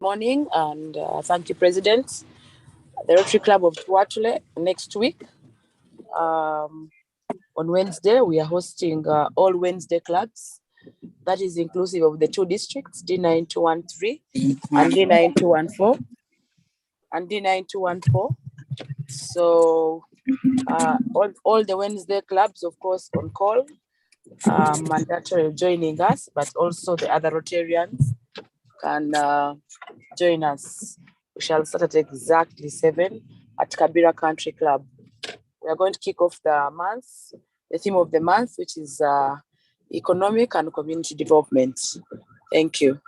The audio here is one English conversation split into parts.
morning, and thank you, President. The Rotary Club of Tuatule next week. On Wednesday, we are hosting all Wednesday clubs. That is inclusive of the two districts, D9213 and D9214 and D9214. So all the Wednesday clubs, of course, on call, mandatory joining us, but also the other Rotarians can join us. We shall start at exactly 7 at Kabira Country Club. We are going to kick off the month, the theme of the month, which is economic and community development. Thank you.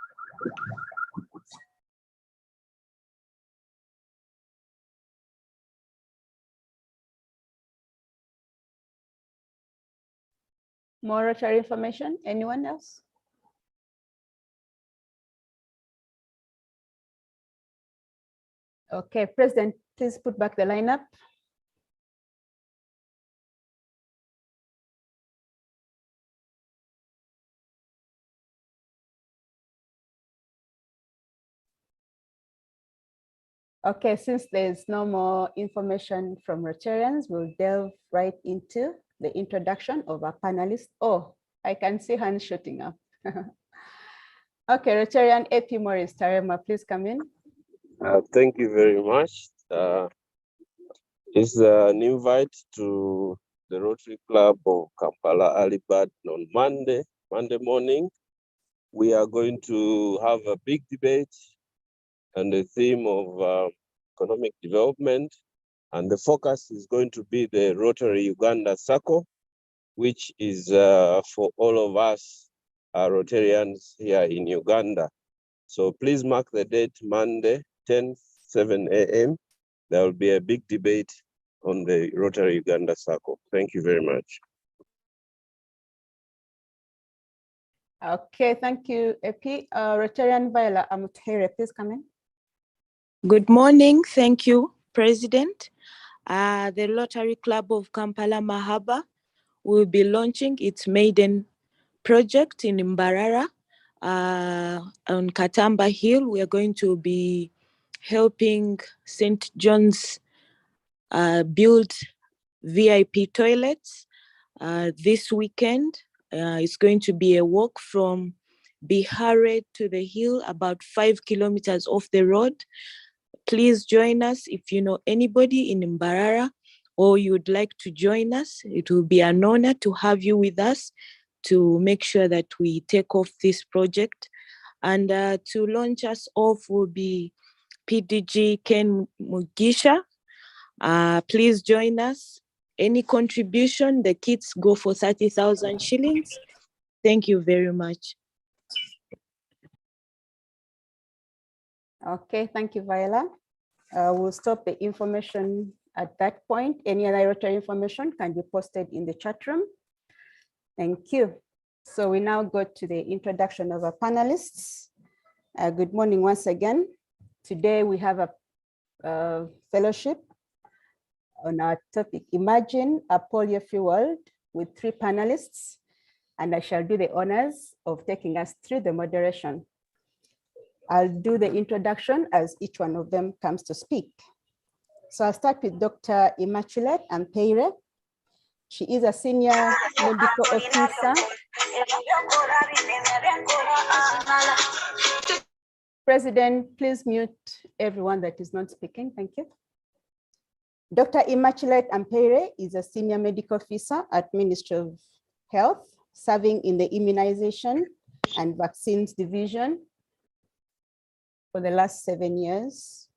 More Rotary information? Anyone else? Okay, President, please put back the lineup. Okay, since there's no more information from Rotarians, we'll delve right into the introduction of our panelists. Oh, I can see hands shooting up. Okay, Rotarian AP Morris Tarema, please come in. Thank you very much. It's an invite to the Rotary Club of Kampala Alibad on Monday morning. We are going to have a big debate on the theme of economic development. And the focus is going to be the Rotary Uganda Circle, which is for all of us Rotarians here in Uganda. So please mark the date, Monday, 7 a.m. There will be a big debate on the Rotary Uganda Circle. Thank you very much. Okay, thank you, EP. Rotarian Viola Amutere, please come in. Good morning. Thank you, President. The Rotary Club of Kampala Mahaba will be launching its maiden project in Mbarara on Katamba Hill. We are going to be helping St. John's build VIP toilets this weekend. It's going to be a walk from Bihare to the hill, about 5 kilometers off the road. Please join us if you know anybody in Mbarara or you would like to join us. It will be an honor to have you with us to make sure that we take off this project. And to launch us off will be PDG Ken Mugisha. Please join us. Any contribution, the kits go for 30,000 shillings. Thank you very much. Okay, thank you, Viola. We'll stop the information at that point. Any other Rotary information can be posted in the chat room. Thank you. So we now go to the introduction of our panelists. Good morning once again. Today we have a fellowship on our topic, Imagine a Polio-Free World, with 3 panelists, and I shall do the honors of taking us through the moderation. I'll do the introduction as each one of them comes to speak. So I'll start with Dr. Immaculate Ampeire. She is a senior medical officer. President, please mute everyone that is not speaking. Thank you. Dr. Immaculate Ampeire is a senior medical officer at Ministry of Health, serving in the immunization and vaccines division for the last 7 years.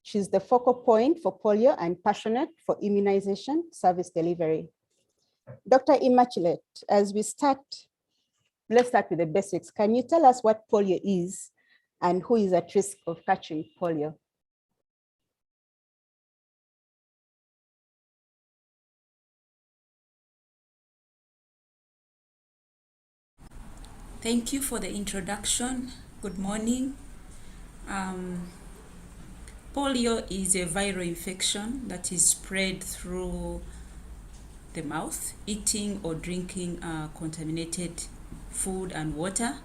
She's the focal point for polio and passionate for immunization service delivery. Dr. Immaculate, as we start, let's start with the basics. Can you tell us what polio is and who is at risk of catching polio? Thank you for the introduction. Good morning. Polio is a viral infection that is spread through the mouth, eating or drinking contaminated food and water.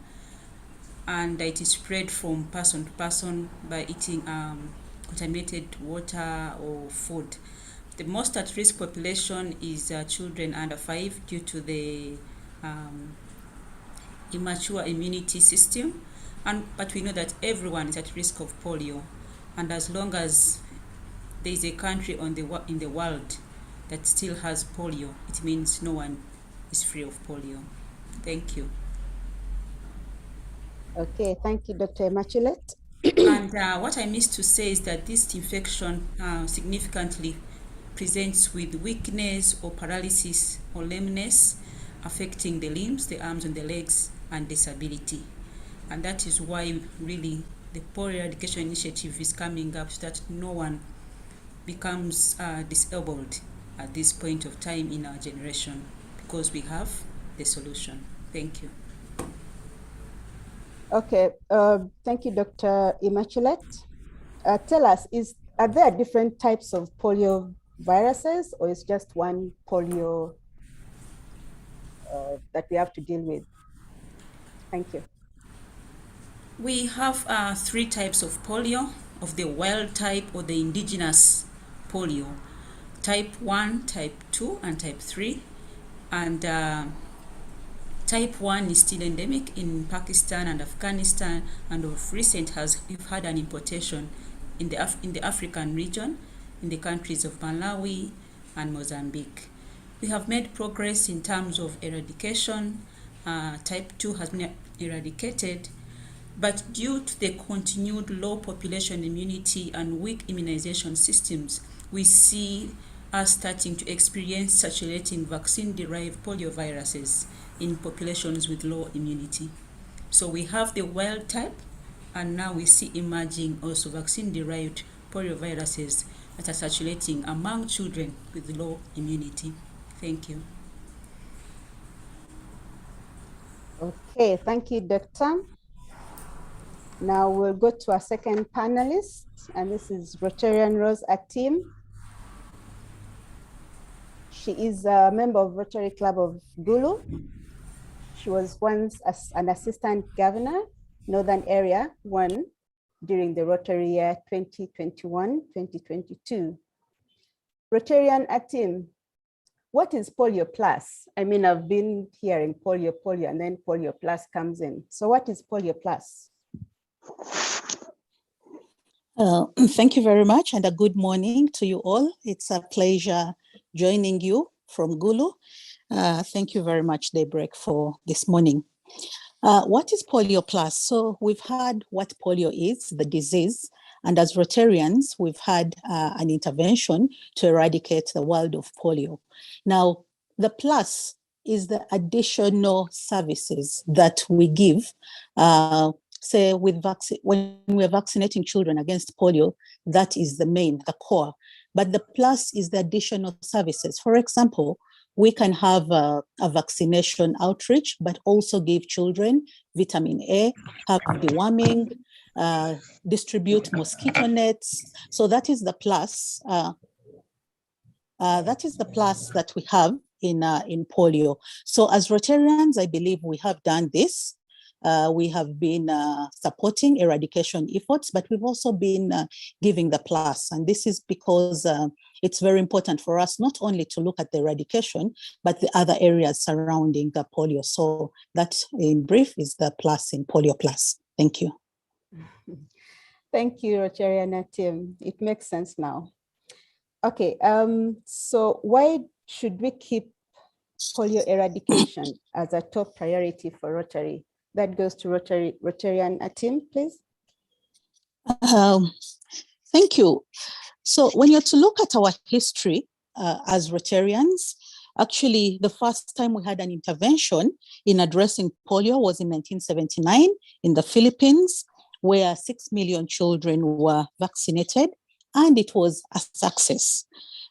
and it is spread from person to person by eating contaminated water or food. The most at risk population is children under 5 due to the immature immunity system, but we know that everyone is at risk of polio, and as long as there is a country in the world that still has polio, it means no one is free of polio. Thank you. Okay, thank you, Dr. Immaculate. And what I missed to say is that this infection significantly presents with weakness or paralysis or lameness, affecting the limbs, the arms and the legs, and disability. And that is why really the polio eradication initiative is coming up, so that no one becomes disabled at this point of time in our generation, because we have the solution. Thank you. Okay, thank you, Dr. Immaculate. Tell us, are there different types of polio viruses, or is just one polio that we have to deal with? Thank you. We have 3 types of polio, of the wild type or the indigenous polio. Type 1, type 2, and type 3. And type 1 is still endemic in Pakistan and Afghanistan, and of recent we've had an importation in the African region, in the countries of Malawi and Mozambique. We have made progress in terms of eradication. Type 2 has been eradicated, but due to the continued low population immunity and weak immunization systems, we see us starting to experience circulating vaccine-derived polioviruses in populations with low immunity. So we have the wild type, and now we see emerging also vaccine-derived polioviruses that are circulating among children with low immunity. Thank you. Okay, thank you, Doctor. Now we'll go to our second panelist, and this is Rotarian Rose Atim. She is a member of Rotary Club of Gulu. She was once an assistant governor, Northern Area 1, during the Rotary year 2021-2022. Rotarian Atim, what is Polio Plus? I mean, I've been hearing polio, and then Polio Plus comes in. So what is Polio Plus? Thank you very much, and a good morning to you all. It's a pleasure joining you from Gulu. Thank you very much, Daybreak, for this morning. What is Polio Plus? So we've heard what polio is, the disease, and as Rotarians, we've had an intervention to eradicate the world of polio. Now, the plus is the additional services that we give. Say when we're vaccinating children against polio, that is the core. But the plus is the additional services. For example, we can have a vaccination outreach, but also give children vitamin A, have deworming, distribute mosquito nets. So that is the plus. That is the plus that we have in polio. So as Rotarians, I believe we have done this. We have been supporting eradication efforts, but we've also been giving the plus. And this is because it's very important for us not only to look at the eradication, but the other areas surrounding the polio. So that, in brief, is the plus in Polio Plus. Thank you. Thank you, Rotarian Atim. It makes sense now. Okay, so why should we keep polio eradication as a top priority for Rotary? That goes to Rotarian Atim, please. Thank you. So when you're to look at our history as Rotarians, actually the first time we had an intervention in addressing polio was in 1979 in the Philippines, where 6 million children were vaccinated, and it was a success.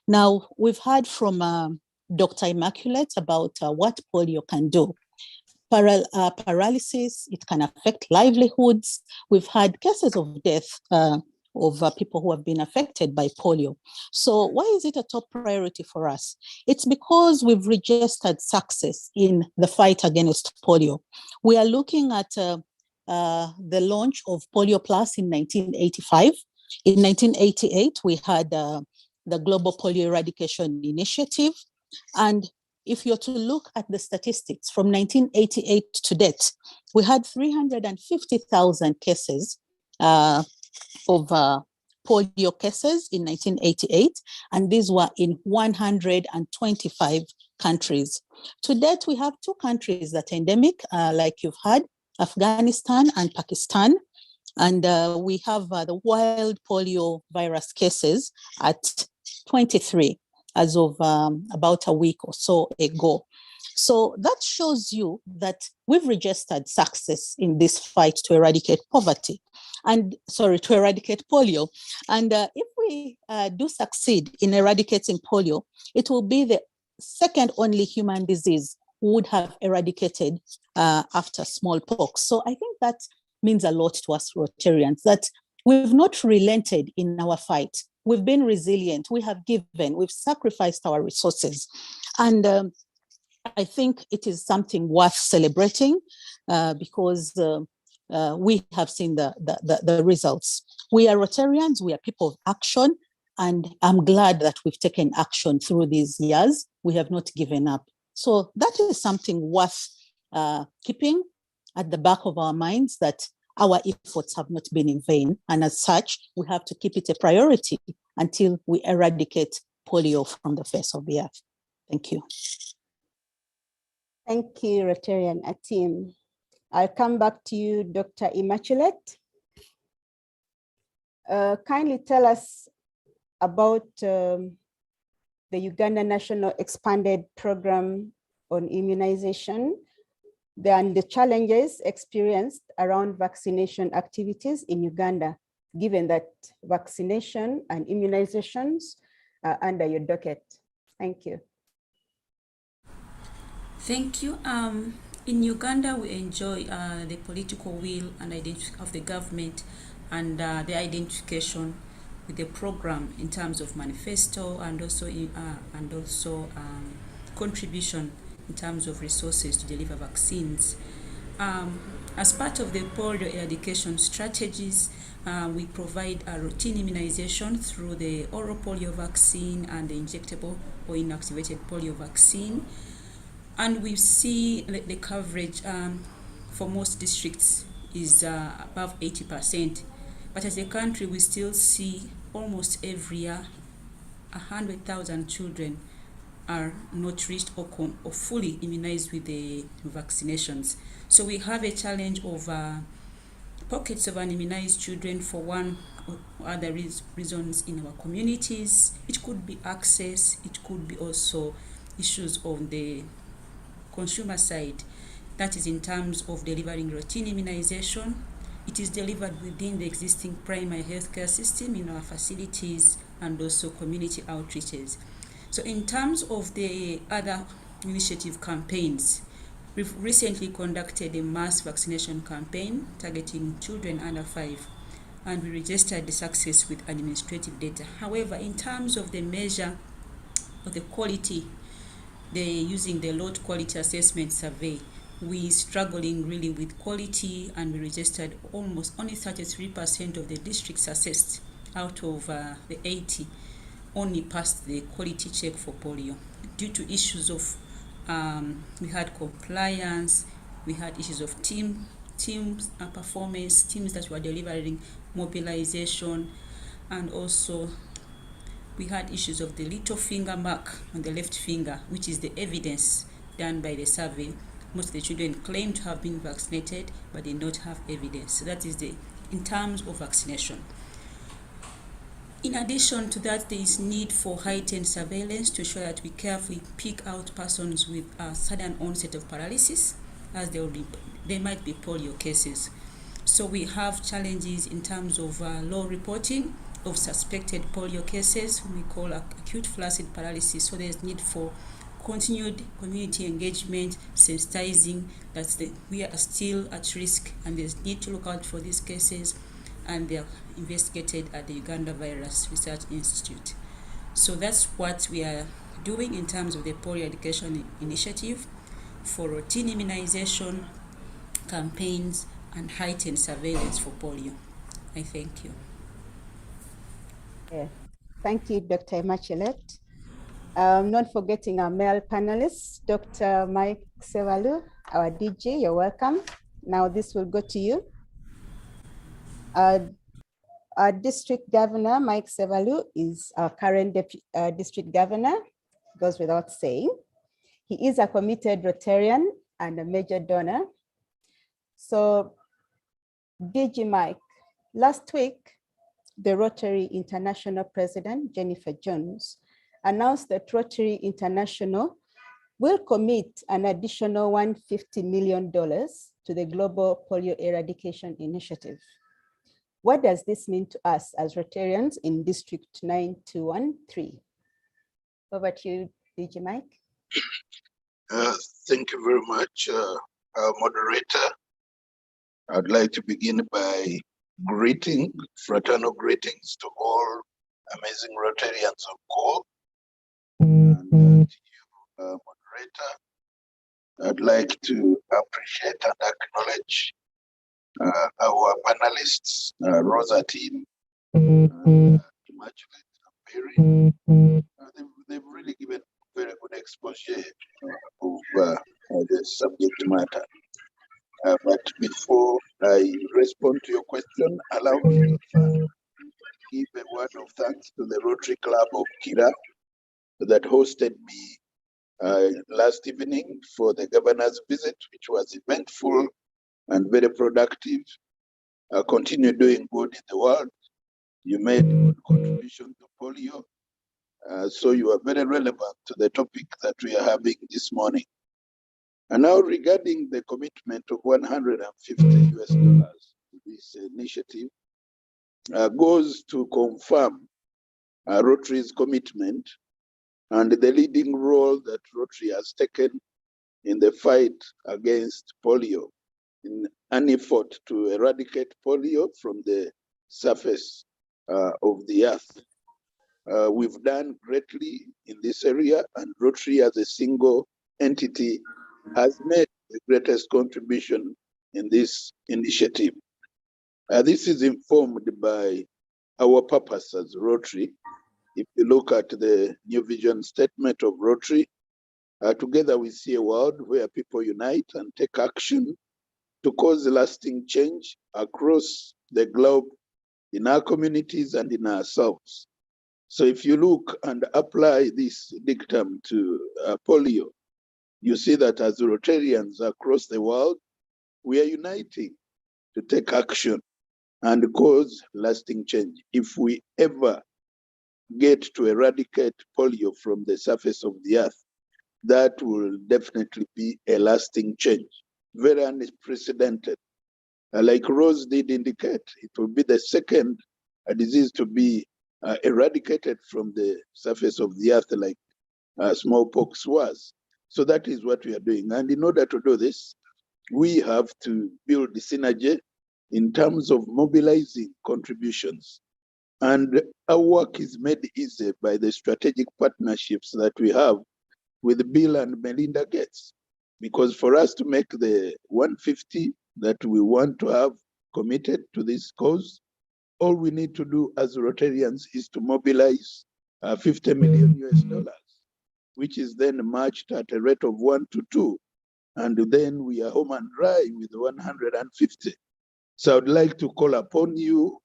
Now, we've heard from Dr. Immaculate about what polio can do. Paralysis, it can affect livelihoods. We've had cases of death of people who have been affected by polio. So why is it a top priority for us? It's because we've registered success in the fight against polio. We are looking at the launch of Polio Plus in 1985. In 1988, we had the Global Polio Eradication Initiative. And if you're to look at the statistics from 1988 to date, we had 350,000 cases of polio cases in 1988, and these were in 125 countries. To date, we have 2 countries that are endemic, like you've had, Afghanistan and Pakistan. And we have the wild polio virus cases at 23 as of about a week or so ago. So that shows you that we've registered success in this fight to eradicate poverty to eradicate polio. And if we do succeed in eradicating polio, it will be the second only human disease we would have eradicated after smallpox. So I think that means a lot to us Rotarians, that we've not relented in our fight. We've been resilient, we have given, we've sacrificed our resources. And I think it is something worth celebrating because we have seen the results. We are Rotarians, we are people of action, and I'm glad that we've taken action through these years. We have not given up. So that is something worth keeping at the back of our minds, that our efforts have not been in vain. And as such, we have to keep it a priority until we eradicate polio from the face of the earth. Thank you. Thank you, Rotarian Atim. I'll come back to you, Dr. Immaculate. Kindly tell us about the Uganda National Expanded Program on Immunization and the challenges experienced around vaccination activities in Uganda, given that vaccination and immunizations are under your docket. Thank you. Thank you. In Uganda, we enjoy the political will and identity of the government and the identification with the program in terms of manifesto and also contribution in terms of resources to deliver vaccines. As part of the polio eradication strategies, we provide a routine immunization through the oral polio vaccine and the injectable or inactivated polio vaccine. And we see the coverage for most districts is above 80%. But as a country, we still see almost every year 100,000 children are not reached or fully immunized with the vaccinations. So we have a challenge of pockets of unimmunized children for one or other reasons in our communities. It could be access, it could be also issues on the consumer side, that is in terms of delivering routine immunization. It is delivered within the existing primary healthcare system in our facilities and also community outreaches. So in terms of the other initiative campaigns, we've recently conducted a mass vaccination campaign targeting children under 5, and we registered the success with administrative data. However, in terms of the measure of the quality, using the load quality assessment survey, we struggling really with quality, and we registered almost only 33% of the districts assessed out of the 80 only passed the quality check for polio due to issues of we had compliance, we had issues of team performance, teams that were delivering mobilization, and also we had issues of the little finger mark on the left finger, which is the evidence done by the survey. Most of the children claim to have been vaccinated, but they don't have evidence. So that is in terms of vaccination. In addition to that, there is need for heightened surveillance to ensure that we carefully pick out persons with a sudden onset of paralysis, as there might be polio cases. So we have challenges in terms of low reporting of suspected polio cases, we call acute flaccid paralysis. So there's need for continued community engagement, sensitizing that we are still at risk, and there's need to look out for these cases, and they are investigated at the Uganda Virus Research Institute. So that's what we are doing in terms of the polio eradication initiative for routine immunization campaigns and heighten surveillance for polio. I thank you. Yeah. Thank you, Dr. Machelet. Not forgetting our male panelists, Dr. Mike Sevalu, our DJ, you're welcome. Now this will go to you. Our district governor, Mike Sevalu, is our current district governor, goes without saying. He is a committed Rotarian and a major donor. So, DG Mike, last week, the Rotary International President, Jennifer Jones, announced that Rotary International will commit an additional $150 million to the Global Polio Eradication Initiative. What does this mean to us as Rotarians in District 9213? Over to you, DG Mike. Thank you very much, moderator. I'd like to begin by fraternal greetings to all amazing Rotarians on call. And to you, moderator, I'd like to appreciate and acknowledge our panelists, Rosa team, and Immaculate and Perry. They've really given very good exposure of the subject matter. But before I respond to your question, allow me to give a word of thanks to the Rotary Club of Kira that hosted me last evening for the governor's visit, which was eventful and very productive. Continue doing good in the world. You made a good contribution to polio. So you are very relevant to the topic that we are having this morning. And now regarding the commitment of $150 to this initiative, goes to confirm Rotary's commitment and the leading role that Rotary has taken in the fight against polio, in an effort to eradicate polio from the surface of the earth. We've done greatly in this area, and Rotary as a single entity has made the greatest contribution in this initiative. This is informed by our purpose as Rotary. If you look at the new vision statement of Rotary, together we see a world where people unite and take action to cause lasting change across the globe in our communities and in ourselves. So if you look and apply this dictum to polio, you see that as Rotarians across the world, we are uniting to take action and cause lasting change. If we ever get to eradicate polio from the surface of the earth, that will definitely be a lasting change, very unprecedented. Like Rose did indicate, it will be the second disease to be eradicated from the surface of the earth, like smallpox was. So that is what we are doing. And in order to do this, we have to build the synergy in terms of mobilizing contributions. And our work is made easy by the strategic partnerships that we have with Bill and Melinda Gates. Because for us to make the 150 that we want to have committed to this cause, all we need to do as Rotarians is to mobilize $50 million, which is then matched at a rate of 1 to 2. And then we are home and dry with 150. So I'd like to call upon you,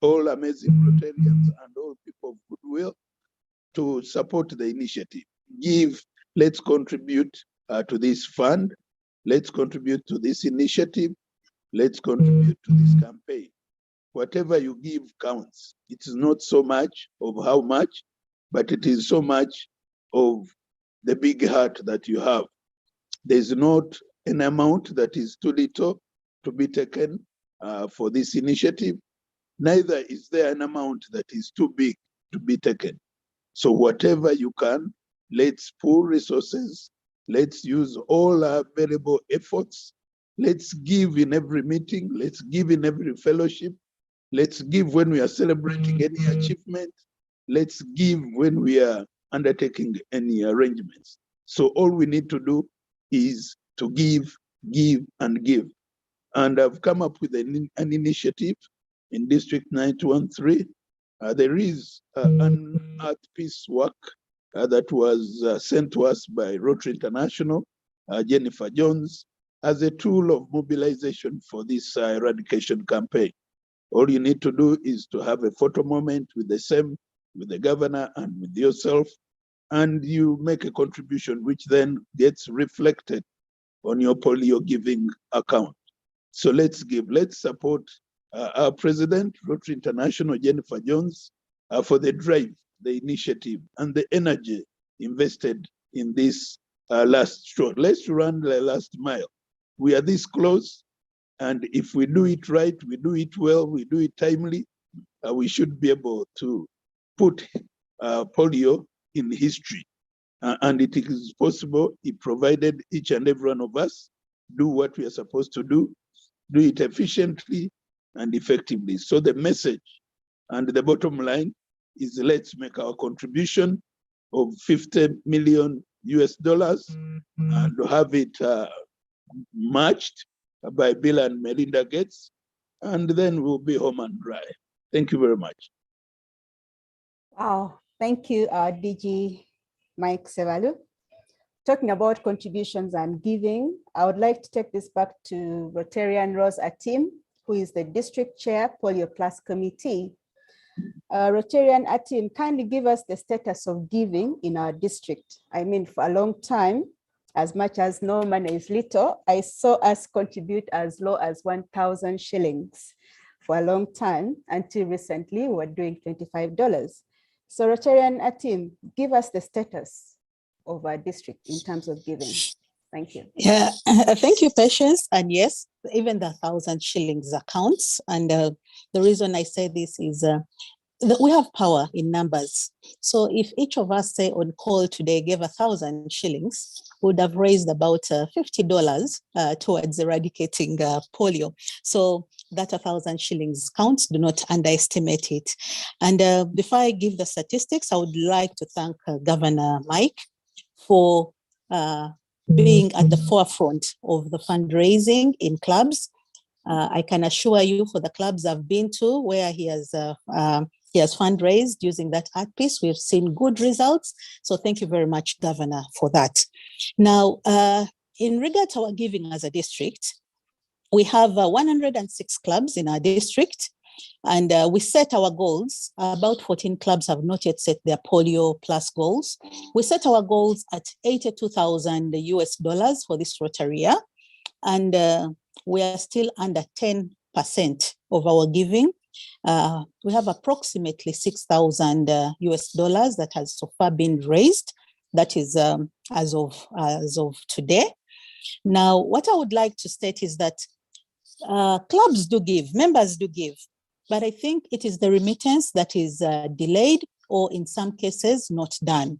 all amazing Rotarians and all people of goodwill, to support the initiative. Let's contribute to this fund. Let's contribute to this initiative. Let's contribute to this campaign. Whatever you give counts. It is not so much of how much, but it is so much of the big heart that you have. There's not an amount that is too little to be taken for this initiative. Neither is there an amount that is too big to be taken. So whatever you can, let's pool resources. Let's use all our available efforts. Let's give in every meeting. Let's give in every fellowship. Let's give when we are celebrating any achievement. Let's give when we are undertaking any arrangements. So all we need to do is to give, and give. And I've come up with an initiative in District 913. There is an art piece work that was sent to us by Rotary International, Jennifer Jones, as a tool of mobilization for this eradication campaign. All you need to do is to have a photo moment with the governor and with yourself, and you make a contribution which then gets reflected on your polio giving account. So let's give, let's support our president, Rotary International, Jennifer Jones, for the drive, the initiative, and the energy invested in this last short. Let's run the last mile. We are this close, and if we do it right, we do it well, we do it timely, we should be able to put polio in history. And it is possible, if provided each and every one of us do what we are supposed to do it efficiently and effectively. So the message and the bottom line is, let's make our contribution of 50 million US dollars and have it matched by Bill and Melinda Gates, and then we'll be home and dry. Thank you very much. Wow, thank you, DG Mike Sevalu. Talking about contributions and giving, I would like to take this back to Rotarian Rose Atim, who is the District Chair, Polio Plus Committee. Rotarian Atim, kindly give us the status of giving in our district. I mean, for a long time, as much as no money is little, I saw us contribute as low as 1,000 shillings for a long time, until recently we were doing $25. So Rotarian Atim, give us the status of our district in terms of giving. Thank you. Yeah, thank you, Patience. And yes, even the 1,000 shillings accounts. And the reason I say this is that we have power in numbers. So if each of us, say on call today, gave 1,000 shillings, would have raised about $50 towards eradicating polio. So that 1,000 shillings counts, do not underestimate it. And before I give the statistics, I would like to thank Governor Mike for being at the forefront of the fundraising in clubs. I can assure you, for the clubs I've been to where he has fundraised using that art piece, we've seen good results. So thank you very much, Governor, for that. Now, in regard to our giving as a district, we have 106 clubs in our district, and we set our goals. About 14 clubs have not yet set their Polio Plus goals. We set our goals at $82,000 US for this Rotary year, and we are still under 10% of our giving. We have approximately $6,000 US that has so far been raised. That is as of today. Now, what I would like to state is that clubs do give, members do give, but I think it is the remittance that is delayed or in some cases not done.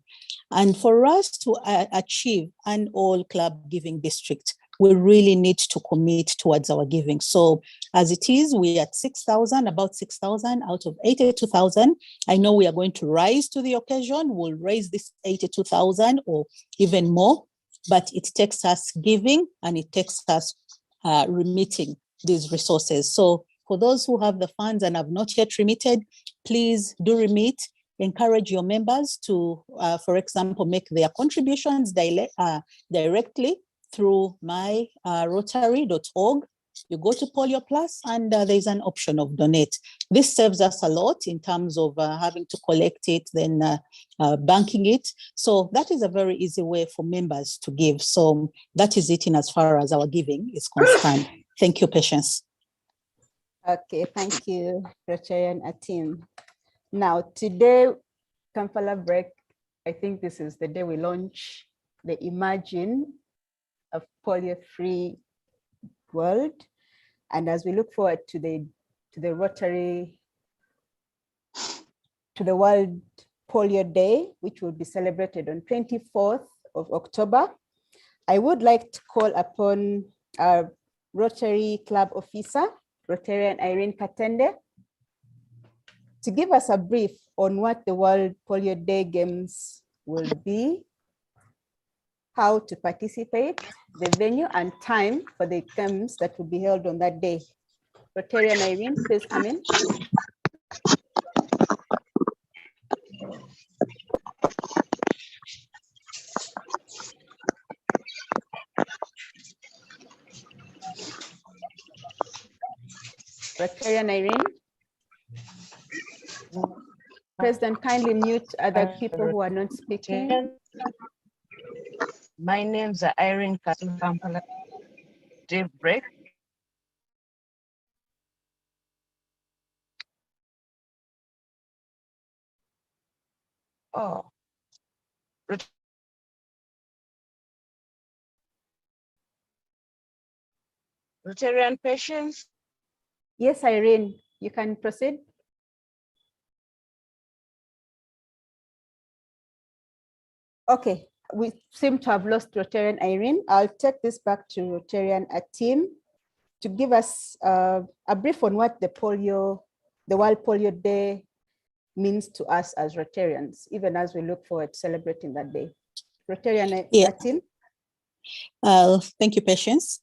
And for us to achieve an all club giving district, we really need to commit towards our giving. So as it is, we're at 6,000, about 6,000 out of 82,000. I know we are going to rise to the occasion. We'll raise this 82,000 or even more, but it takes us giving and it takes us remitting these resources. So for those who have the funds and have not yet remitted, please do remit. Encourage your members to, for example, make their contributions directly through myrotary.org. You go to Polio Plus and there's an option of donate. This saves us a lot in terms of having to collect it, then banking it. So that is a very easy way for members to give. So that is it in as far as our giving is concerned. Thank you, Patience. Okay, thank you, Rotarian Atim. Now, today, Kampala Break, I think this is the day we launch the Imagine a Polio-Free World. And as we look forward to the Rotary, to the World Polio Day, which will be celebrated on 24th of October, I would like to call upon our Rotary Club officer, Rotarian Irene Katende, to give us a brief on what the World Polio Day Games will be, how to participate, the venue and time for the games that will be held on that day. Rotarian Irene, please come in. Rotarian Irene. President, kindly mute other people who are not speaking. My name's Irene Kampala. Daybreak. Oh. Rotarian patients. Yes, Irene, you can proceed. Okay, we seem to have lost Rotarian Irene. I'll take this back to Rotarian Atim to give us a brief on what the World Polio Day means to us as Rotarians, even as we look forward to celebrating that day. Rotarian Atim. Thank you, Patience.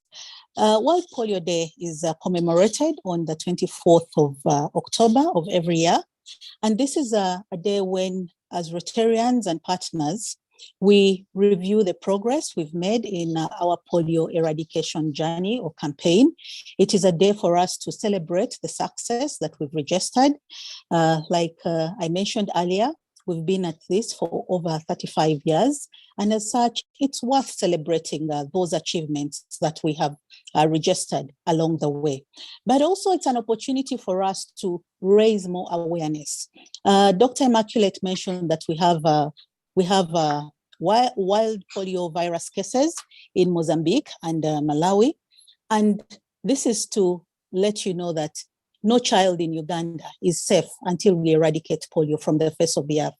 World Polio Day is commemorated on the 24th of October of every year. And this is a day when, as Rotarians and partners, we review the progress we've made in our polio eradication journey or campaign. It is a day for us to celebrate the success that we've registered. Like I mentioned earlier, we've been at this for over 35 years. And as such, it's worth celebrating those achievements that we have registered along the way. But also it's an opportunity for us to raise more awareness. Dr. Immaculate mentioned that we have wild polio virus cases in Mozambique and Malawi. And this is to let you know that no child in Uganda is safe until we eradicate polio from the face of the earth.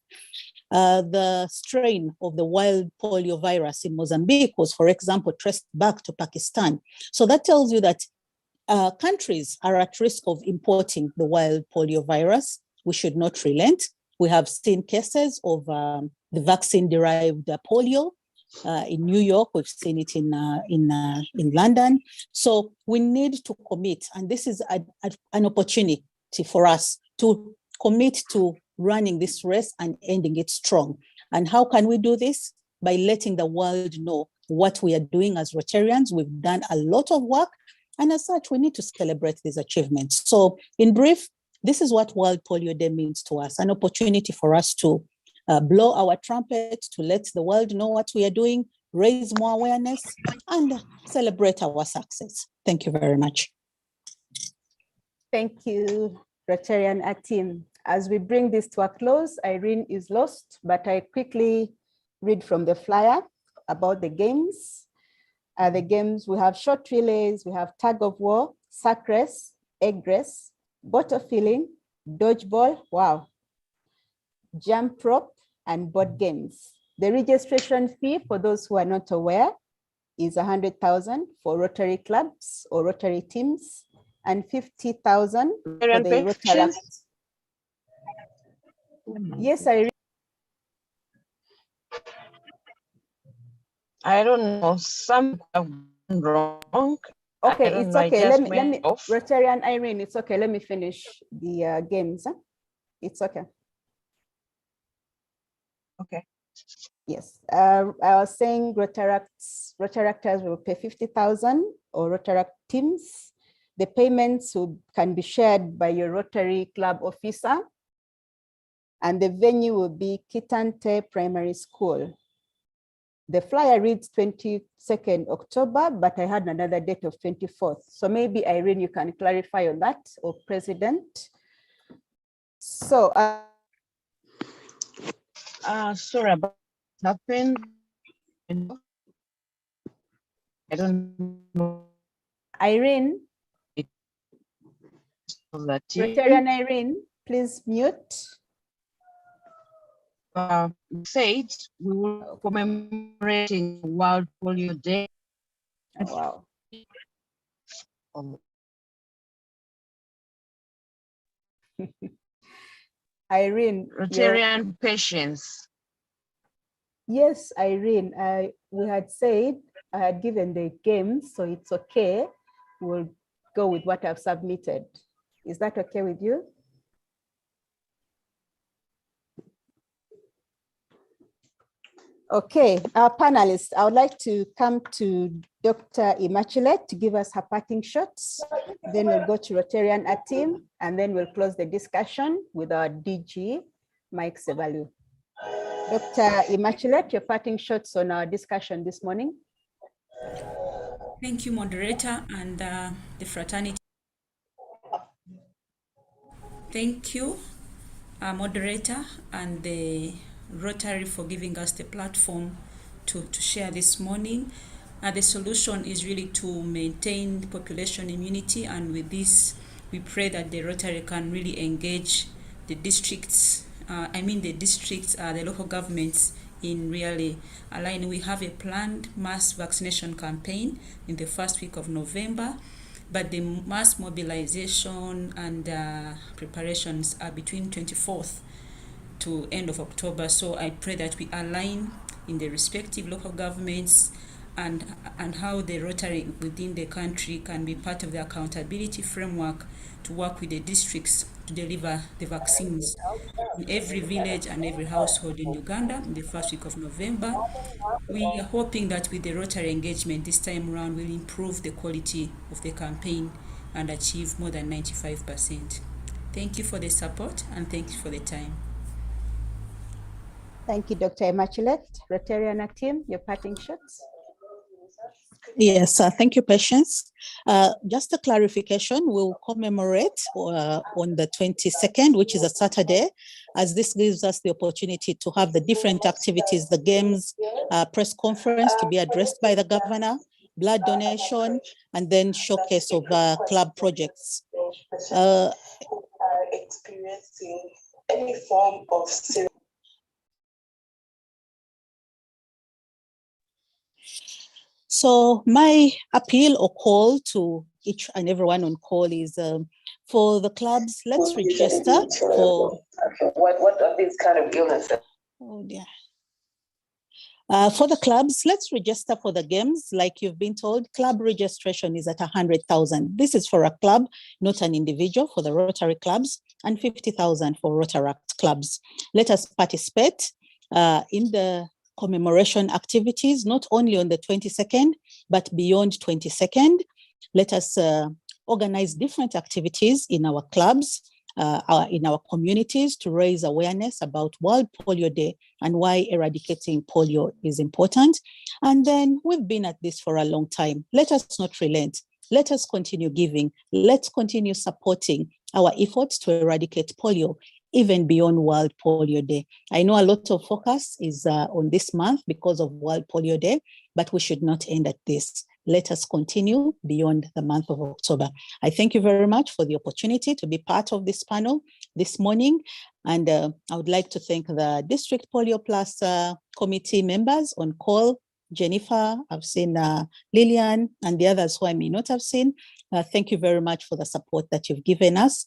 The strain of the wild polio virus in Mozambique was, for example, traced back to Pakistan. So that tells you that countries are at risk of importing the wild polio virus. We should not relent. We have seen cases of the vaccine-derived polio in New York. We've seen it in London. So we need to commit, and this is an opportunity for us to commit to running this race and ending it strong. And how can we do this? By letting the world know what we are doing as Rotarians. We've done a lot of work, and as such, we need to celebrate these achievements. So in brief, this is what World Polio Day means to us, an opportunity for us to blow our trumpet, to let the world know what we are doing, raise more awareness, and celebrate our success. Thank you very much. Thank you, Rotarian Atim. As we bring this to a close, Irene is lost, but I quickly read from the flyer about the games. The games, we have short relays, we have tug of war, sack race, egg race, bottle filling, dodgeball, wow, jump rope, and board games. The registration fee, for those who are not aware, is 100,000 for Rotary clubs or Rotary teams, and 50,000 for the Rotary. Yes, I don't know, some have gone wrong. Okay, it's okay. Let me Rotarian Irene, it's okay. Let me finish the games. It's okay. Okay. Yes, I was saying Rotaractors will pay 50,000 or Rotaract teams. The payments can be shared by your Rotary Club officer, and the venue will be Kitante Primary School. The flyer reads 22nd October, but I had another date of 24th. So maybe Irene, you can clarify on that, or President. So, sorry about what happened. I don't know. Irene, Rotarian Irene, please mute. Said we will commemorating World Polio Day. Oh, wow. Irene, Rotarian patients. Yes, Irene, we had said I had given the games, so it's okay. We'll go with what I've submitted. Is that okay with you? Okay, our panelists, I would like to come to Dr. Immaculate to give us her parting shots. Then we'll go to Rotarian Atim, and then we'll close the discussion with our DG, Mike Sevalu. Dr. Immaculate, your parting shots on our discussion this morning. Thank you, moderator, and the fraternity. Thank you, moderator, and the Rotary for giving us the platform to share this morning. The solution is really to maintain population immunity, and with this, we pray that the Rotary can really engage the districts, the local governments in really aligning. We have a planned mass vaccination campaign in the first week of November, but the mass mobilization and preparations are between 24th to end of October. So I pray that we align in the respective local governments and how the Rotary within the country can be part of the accountability framework to work with the districts to deliver the vaccines in every village and every household in Uganda in the first week of November. We are hoping that with the Rotary engagement this time around, we'll improve the quality of the campaign and achieve more than 95%. Thank you for the support and thank you for the time. Thank you, Dr. Immaculate. Rotarian Atim, your parting shots. Yes, thank you, Patience. Just a clarification, we'll commemorate on the 22nd, which is a Saturday, as this gives us the opportunity to have the different activities, the games, press conference to be addressed by the governor, blood donation, and then showcase of club projects. Are experiencing any form of So my appeal or call to each and everyone on call is for the clubs, let's register for... What are these kind of illnesses? Oh dear. For the clubs, let's register for the games. Like you've been told, club registration is at 100,000. This is for a club, not an individual, for the Rotary clubs, and 50,000 for Rotaract clubs. Let us participate in the commemoration activities, not only on the 22nd, but beyond 22nd. Let us organize different activities in our clubs, in our communities to raise awareness about World Polio Day and why eradicating polio is important. And then we've been at this for a long time. Let us not relent. Let us continue giving. Let's continue supporting our efforts to eradicate polio, even beyond World Polio Day. I know a lot of focus is on this month because of World Polio Day, but we should not end at this. Let us continue beyond the month of October. I thank you very much for the opportunity to be part of this panel this morning. And I would like to thank the District Polio Plus committee members on call, Jennifer, I've seen Lillian, and the others who I may not have seen. Thank you very much for the support that you've given us,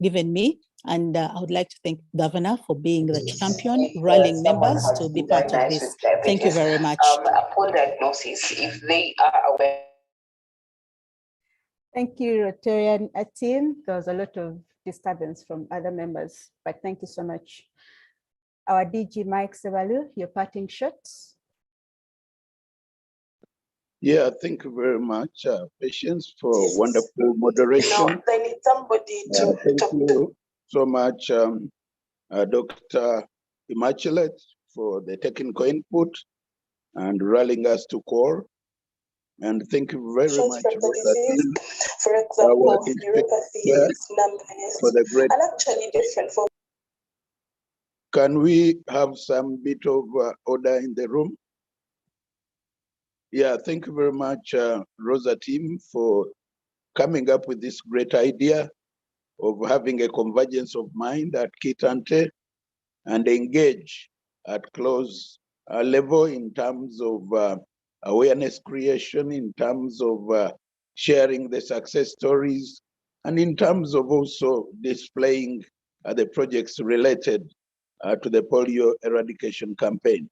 given me. And I would like to thank Governor for being the champion, rallying members to be part of this. Thank you very much. Upon diagnosis, if they are aware. Thank you, Rotarian Atim. There was a lot of disturbance from other members, but thank you so much. Our DG Mike Sevalu, your parting shots. Yeah, thank you very much, Patience, for wonderful moderation. No, they need somebody to thank talk you to. so much, Dr. Immaculate, for the technical input and rallying us to call. And thank you very From much, the disease, for example, neuropathy, numbness, for the great. and actually different for. Can we have some bit of order in the room? Yeah, thank you very much, Rosa team, for coming up with this great idea of having a convergence of mind at Kitante and engage at close level in terms of awareness creation, in terms of sharing the success stories, and in terms of also displaying the projects related to the polio eradication campaign.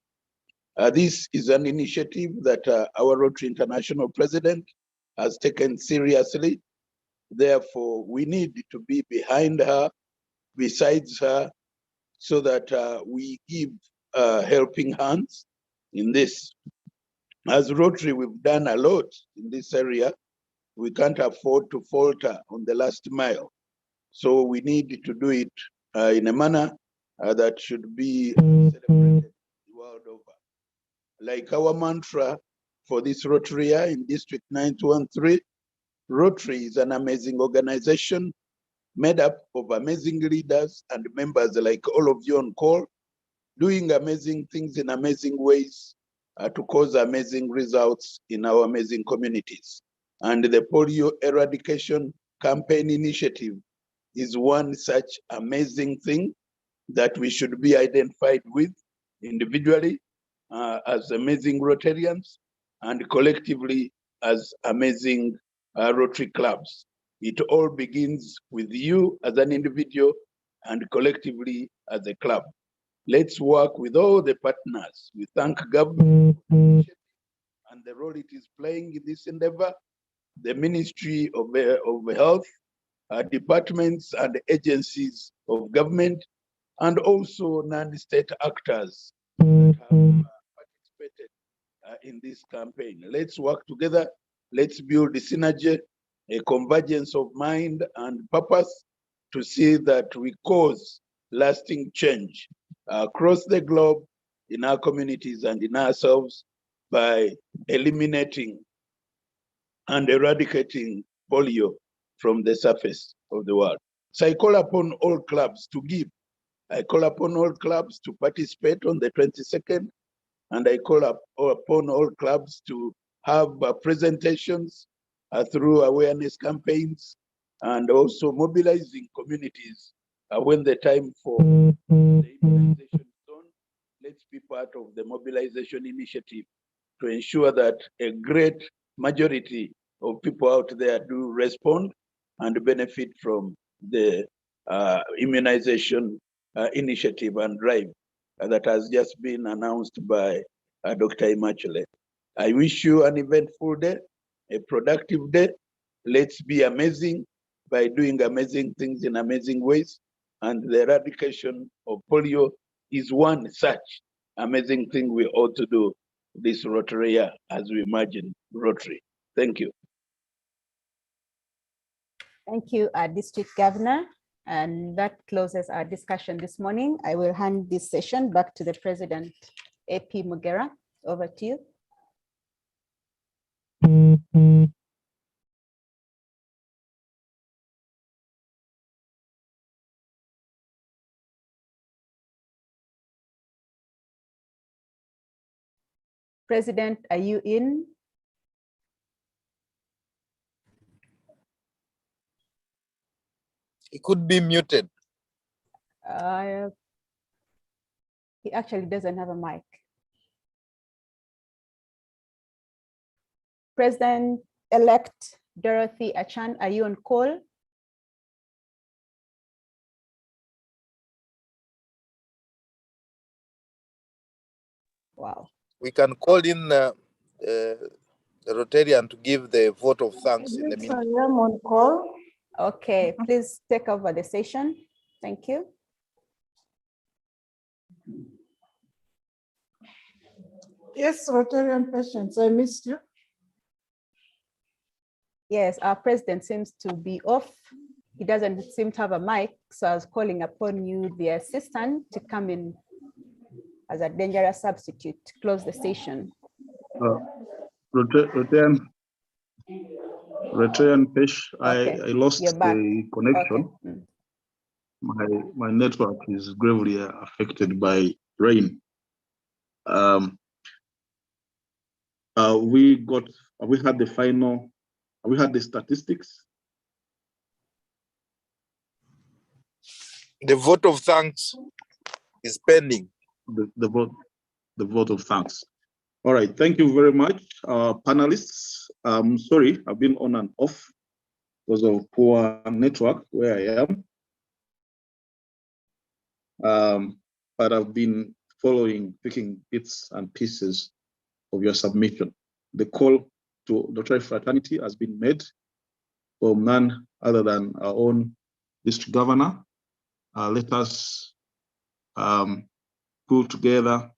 This is an initiative that our Rotary International President has taken seriously. Therefore, we need to be behind her, besides her, so that we give helping hands in this. As Rotary, we've done a lot in this area. We can't afford to falter on the last mile. So we need to do it in a manner that should be celebrated the world over. Like our mantra for this Rotary year in District 913, Rotary is an amazing organization made up of amazing leaders and members like all of you on call, doing amazing things in amazing ways to cause amazing results in our amazing communities. And the polio eradication campaign initiative is one such amazing thing that we should be identified with individually as amazing Rotarians and collectively as amazing Rotary clubs. It all begins with you as an individual and collectively as a club. Let's work with all the partners. We thank government and the role it is playing in this endeavor, the Ministry of Health, departments and agencies of government, and also non-state actors that have participated in this campaign. Let's work together. Let's build a synergy, a convergence of mind and purpose to see that we cause lasting change across the globe, in our communities and in ourselves, by eliminating and eradicating polio from the surface of the world. So I call upon all clubs to give. I call upon all clubs to participate on the 22nd, and I call upon all clubs to have presentations through awareness campaigns and also mobilizing communities when the time for the immunization is on. Let's be part of the mobilization initiative to ensure that a great majority of people out there do respond and benefit from the immunization initiative and drive that has just been announced by Dr. Imachule. I wish you an eventful day, a productive day. Let's be amazing by doing amazing things in amazing ways. And the eradication of polio is one such amazing thing we ought to do this Rotary year as we imagine Rotary. Thank you. Thank you, District Governor. And that closes our discussion this morning. I will hand this session back to the President, AP Mugera. Over to you. President, are you in? It could be muted. He actually doesn't have a mic. President-elect Dorothy Achan, are you on call? Wow. We can call in the Rotarian to give the vote of thanks in the Yes, meantime. I am on call. Okay, please take over the session. Thank you. Yes, Rotarian patients, I missed you. Yes, our president seems to be off. He doesn't seem to have a mic, so I was calling upon you, the assistant, to come in as a dangerous substitute to close the session. Rotarian Pesh, Okay, I lost the connection. Okay. My network is gravely affected by rain. We had the statistics. The vote of thanks is pending. The vote of thanks. All right, thank you very much, panelists. I'm sorry, I've been on and off because of poor network where I am. But I've been following, picking bits and pieces of your submission. The call to Rotary fraternity has been made from none other than our own district governor. Let us pull together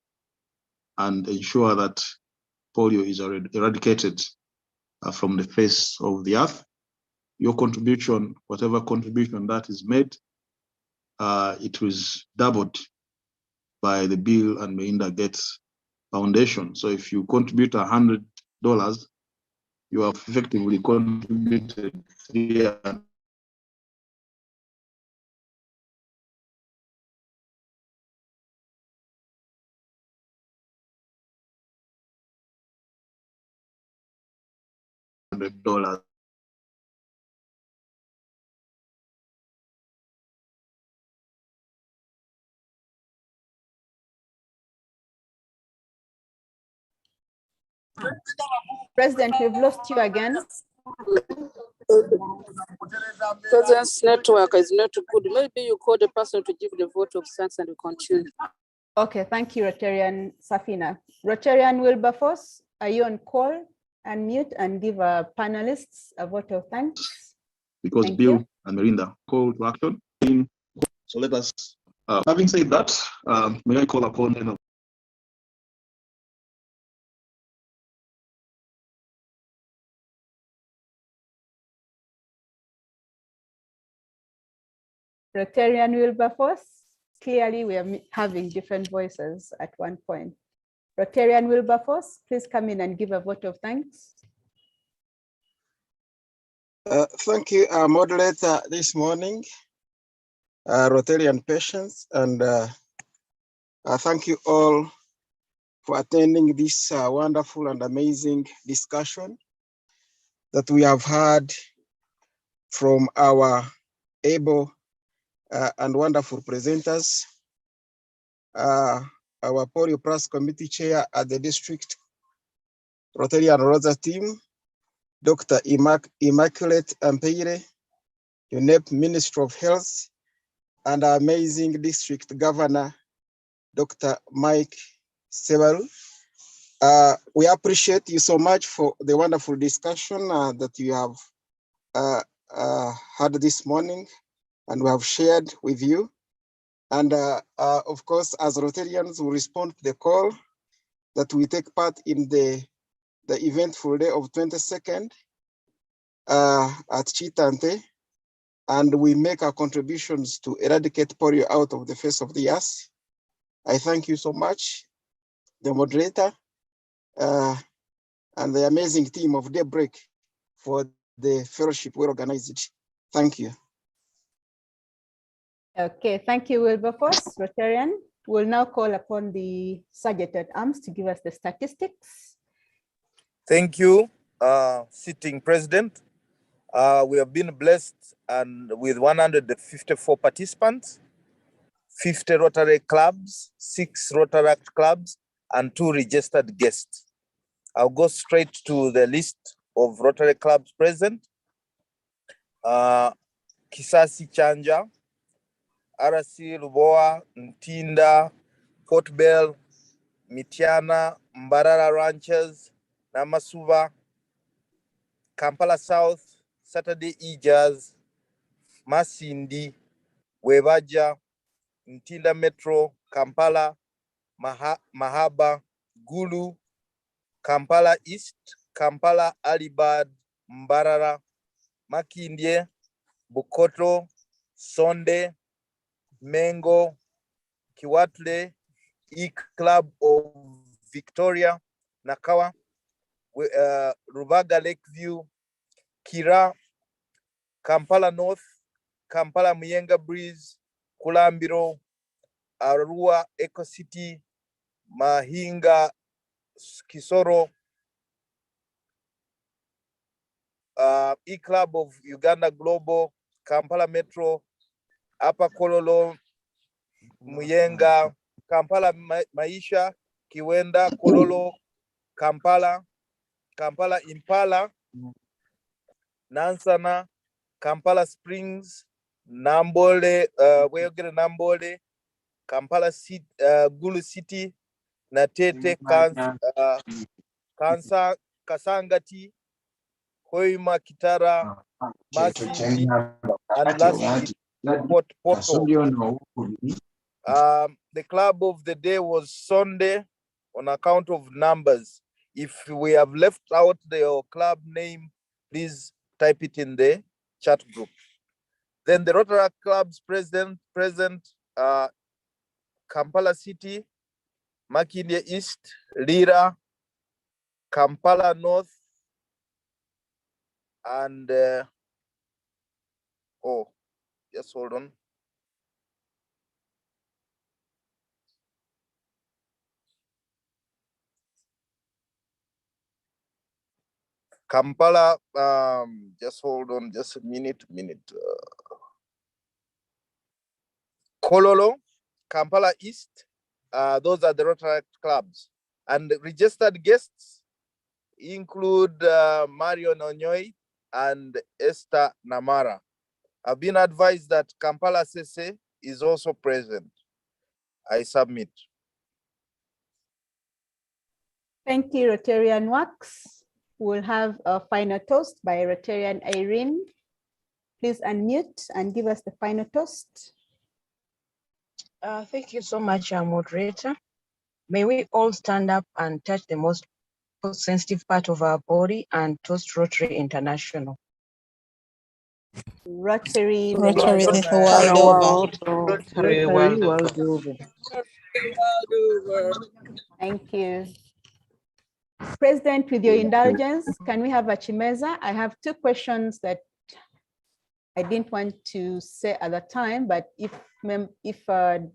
and ensure that polio is eradicated from the face of the earth. Your contribution, whatever contribution that is made, it was doubled by the Bill and Melinda Gates Foundation. So if you contribute $100, you have effectively contributed $300. President, we've lost you again. President's network is not good. Maybe you call the person to give the vote of thanks and we continue. Okay, thank you, Rotarian Safina. Rotarian Wilberforce, are you on call? Unmute and give our panelists a vote of thanks. Because Thank Bill you. and Melinda call to action. So let us, having said that, may I call upon Rotarian Wilberforce, clearly we are having different voices at one point. Rotarian Wilberforce, please come in and give a vote of thanks. Thank you, moderator, this morning, Rotarian patients, and thank you all for attending this wonderful and amazing discussion that we have had from our able and wonderful presenters. Our Polio Plus Committee Chair at the District Rotarian Rosa team, Dr. Immaculate Ampeire, UNEP Minister of Health, and our amazing District Governor, Dr. Mike Sebaru. We appreciate you so much for the wonderful discussion that you have had this morning and we have shared with you. And of course, as Rotarians, we respond to the call that we take part in the eventful day of 22nd at Chitante, and we make our contributions to eradicate polio out of the face of the earth. I thank you so much, the moderator, and the amazing team of Daybreak for the fellowship we organized. Thank you. Okay, thank you, Wilberforce. Rotarian, we'll now call upon the Sergeant at Arms to give us the statistics. Thank you, sitting president. We have been blessed and with 154 participants, 50 Rotary clubs, 6 Rotaract clubs, and 2 registered guests. I'll go straight to the list of Rotary clubs present. Kisasi Chanja, RC Luboa, Ntinda, Port Bell, Mitiana, Mbarara Ranches, Namasuva, Kampala South, Saturday Ijaz, Masindi, Webaja, Ntinda Metro, Kampala, Mahaba, Gulu, Kampala East, Kampala Alibad, Mbarara, Makindye, Bukoto, Sonde, Mengo, Kiwatle, E-Club of Victoria, Nakawa, Rubaga Lakeview, Kira, Kampala North, Kampala Muyenga Breeze, Kulambiro, Arua Eco City, Mahinga, Kisoro, E-Club of Uganda Global, Kampala Metro, Upper Kololo, Muyenga, Kampala Maisha, Kiwenda, Kololo, Kampala, Kampala Impala, Nansana, Kampala Springs, Nambole, Nambole, Kampala City, Gulu City, Natete, Kasangati, Hoima, Kitara, Masindi, and lastly, Port Poto. The club of the day was Sunday on account of numbers. If we have left out your club name, please type it in the chat group. Then the Rotary Club's present Kampala City, Makindye East, Lira, Kampala North, and just hold on. Kampala, just hold on, just a minute. Kololo, Kampala East, those are the Rotary clubs. And registered guests include Mario Nonyoy and Esther Namara. I've been advised that Kampala Sese is also present. I submit. Thank you, Rotarian Wax. We'll have a final toast by Rotarian Irene. Please unmute and give us the final toast. Thank you so much, moderator. May we all stand up and touch the most sensitive part of our body and toast Rotary International. Rotary, Rotary the the world over. Rotary world over. Thank you. President, with your indulgence, can we have a Chimeza? I have two questions that I didn't want to say at the time, but if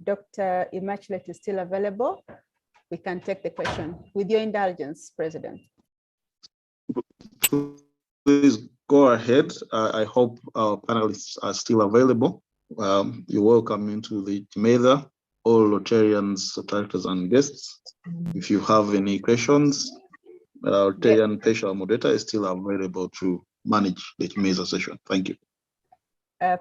Dr. Immaculate is still available, we can take the question. With your indulgence, President. Please go ahead. I hope our panelists are still available. You're welcome into the Chimeza, all Rotarians, directors, and guests. If you have any questions, Rotarian Special Moderator is still available to manage the Chimeza session. Thank you.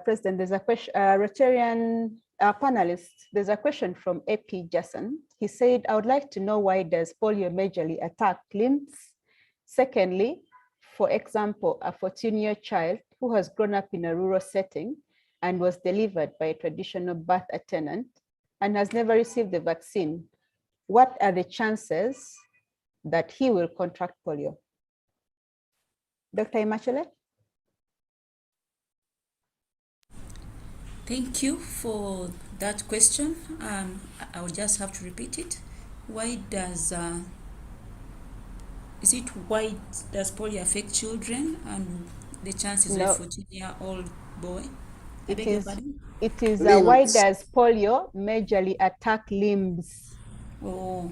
President, there's a question, Rotarian panelists, there's a question from AP Jason. He said, I would like to know, why does polio majorly attack limbs? Secondly, for example, a 14-year child who has grown up in a rural setting and was delivered by a traditional birth attendant and has never received the vaccine, what are the chances that he will contract polio? Dr. Immaculate? Thank you for that question. I will just have to repeat it. Why does polio affect children and the chances of a 14-year-old boy? It is why does polio majorly attack limbs? Oh,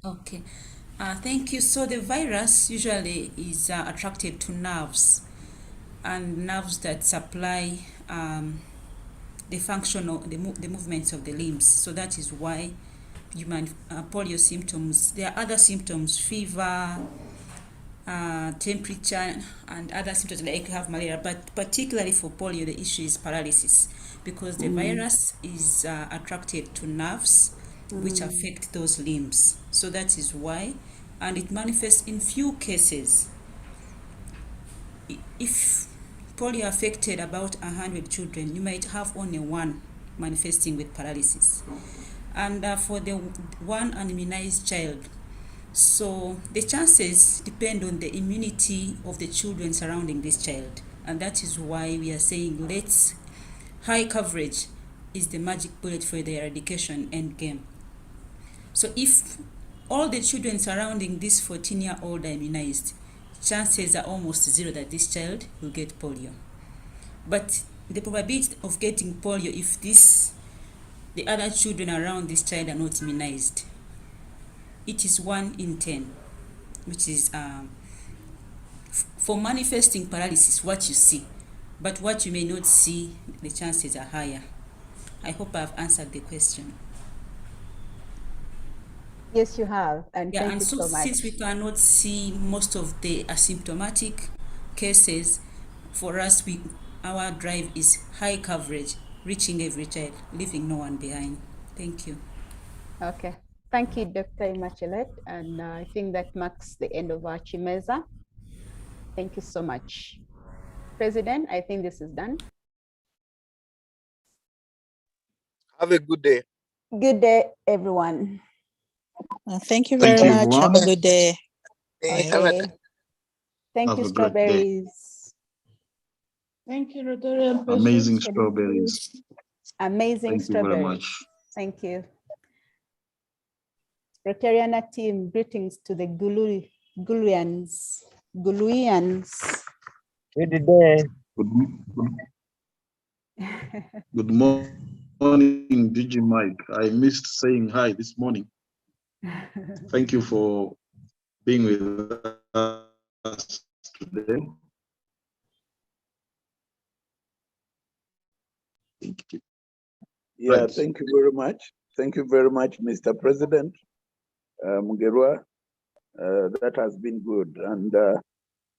okay. Thank you. So the virus usually is attracted to nerves, and nerves that supply the function of the movements of the limbs. So that is why human polio symptoms. There are other symptoms: fever, temperature, and other symptoms like you have malaria. But particularly for polio, the issue is paralysis, because the virus is attracted to nerves, which affect those limbs. So that is why, and it manifests in few cases. If polio affected about 100 children, you might have only one manifesting with paralysis. And for the one unimmunized child, so the chances depend on the immunity of the children surrounding this child. And that is why we are saying high coverage is the magic bullet for the eradication end game. So if all the children surrounding this 14-year-old are immunized, chances are almost zero that this child will get polio. But the probability of getting polio if the other children around this child are not immunized, it is 1 in 10, which is for manifesting paralysis, what you see. But what you may not see, the chances are higher. I hope I've answered the question. Yes, you have, and thank you so much. Since we cannot see most of the asymptomatic cases, for us, our drive is high coverage, reaching every child, leaving no one behind. Thank you. Okay. Thank you, Dr. Imachelet. And I think that marks the end of our Chimeza. Thank you so much. President, I think this is done. Have a good day. Good day, everyone. Thank you Thank very you, much. Have a everyone. good day. Okay. Thank Have you, a great day. strawberries. Thank you, Rotary and Amazing patients, for the strawberries. Amazing Thank you very strawberries. much. Thank you. Rotariana team, greetings to the Guluians. Good day. Good morning, DG Mike. I missed saying hi this morning. Thank you for being with us today. Thank you. Yeah, Right. thank you very much. Thank you very much, Mr. President Mugerwa. That has been good. And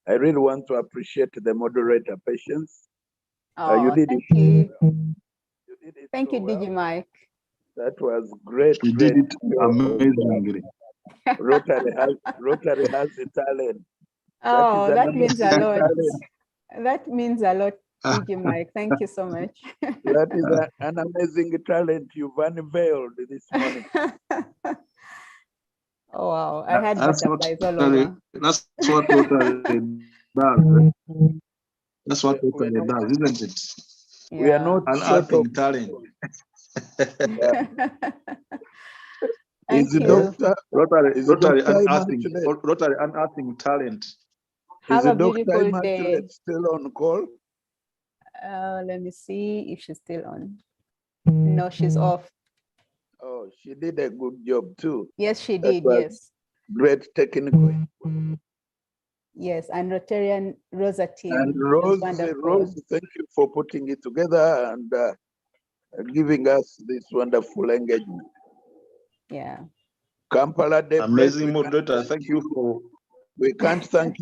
I really want to appreciate the moderator, Patience. You did thank it. you. You did it Thank so you, DG well. Mike. That was great. You Great. did it amazingly. Rotary has the talent. Oh, that means a lot. Talent. That means a lot, DG Mike. Thank you so much. That is an amazing talent you've unveiled this morning. Oh, wow. I had That's what butterflies all over. That's what Rotary does. That's what Rotary does, isn't it? We are not short of Unearthing talent. Thank the you. doctor? Rotary Is the doctor unearthing talent. Have Is the a doctor beautiful day. Immaculate still on call? Let me see if she's still on. No, she's off. Oh, she did a good job too. Yes, she That did. was Yes. great technical. Yes, and Rotarian Rosa team. And It was Rose, wonderful. thank you for putting it together and giving us this wonderful engagement. Yeah. Kampala Daybreak. Amazing moderator. Thank you for. We can't thank